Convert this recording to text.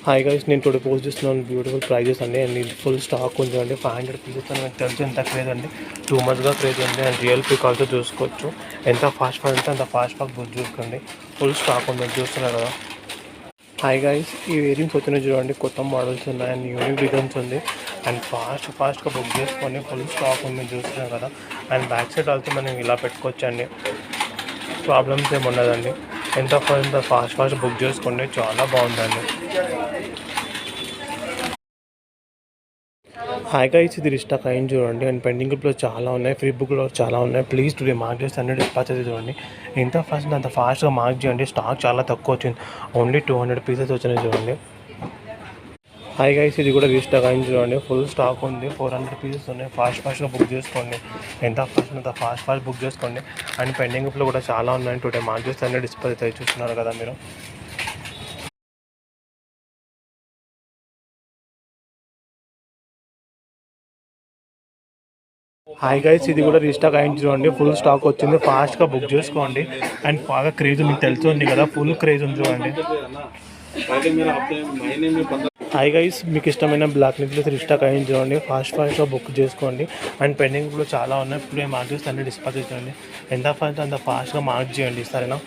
Hi guys, నేను today post చేస్తున్నాను beautiful prices అండి. అండ్ ఫుల్ స్టాక్ ఉందండి. 500 పీసెస్ అని నాకు తెలిసి ఎంత క్రేజ్ అండి. 2 monthsగా క్రేజ్ ఉంది. అండ్ రియల్ పిక్ ఆల్సో చూసుకోవచ్చు. ఎంత ఫాస్ట్ అంటే అంత ఫాస్ట్ బుక్ చూసుకోండి. ఫుల్ స్టాక్ ఉంది, చూస్తున్నారు కదా. హాయ్ గైస్, ఈ ఇయరింగ్స్ వచ్చినాయి చూడండి. కొత్త మోడల్స్ ఉన్నాయి అండ్ యూనిక్ డిజైన్స్ ఉంది. అండ్ ఫాస్ట్గా బుక్ చేసుకొని ఫుల్ స్టాక్ ఉంది, చూస్తున్నాం కదా. అండ్ బ్యాక్ సైడ్ ఆల్సో మనం ఇలా పెట్టుకోవచ్చండి. ప్రాబ్లమ్స్ ఏమి ఉండదండి. ఎంత ఫాస్ట్ బుక్ చేసుకోండి, చాలా బాగుందండి. హాయ్ గైస్, ఇది రిస్టాక్ అయింది చూడండి. అండ్ పెండింగ్ బుక్లో చాలా ఉన్నాయి, ఫ్రీ బుక్లో చాలా ఉన్నాయి. ప్లీజ్ టుడే మార్క్ చేసి అన్ని డిస్పాచ్ అయితే చూడండి. ఎంత ఫాస్ట్ అంత ఫాస్ట్గా మార్క్ చేయండి. స్టాక్ చాలా తక్కువ వచ్చింది, ఓన్లీ 200 పీసెస్ వచ్చినాయి చూడండి. హాయ్ గైస్, ఇది కూడా రీస్టాక్ అయింది చూడండి. ఫుల్ స్టాక్ ఉంది, 400 పీసెస్ ఉన్నాయి. ఫాస్ట్గా బుక్ చేసుకోండి. ఎంత ఫాస్ట్ అంత ఫాస్ట్ బుక్ చేసుకోండి. అండ్ పెండింగ్ బుక్లో కూడా చాలా ఉన్నాయి. టుడే మార్క్ చేసి అన్ని డిస్పాచ్ అయితే చూస్తున్నారు కదా మీరు. హాయ్ గైస్, ఇది కూడా రీస్టాక్ అయింది చూడండి. ఫుల్ స్టాక్ వచ్చింది, ఫాస్ట్గా బుక్ చేసుకోండి. అండ్ బాగా క్రేజ్ మీకు తెలుస్తుంది కదా, ఫుల్ క్రేజ్ ఉంది చూడండి. హాయ్ గైస్, మీకు ఇష్టమైన బ్లాక్ నెక్లెస్ రీస్టాక్ అయింది చూడండి. ఫాస్ట్గా బుక్ చేసుకోండి. అండ్ పెండింగ్లో చాలా ఉన్నాయి. ఇప్పుడు మార్క్ చేస్తే అన్ని డిస్పాచ్ చేయండి. ఎంత ఫాస్ట్ అంత ఫాస్ట్గా మార్క్ చేయండి, సరేనా.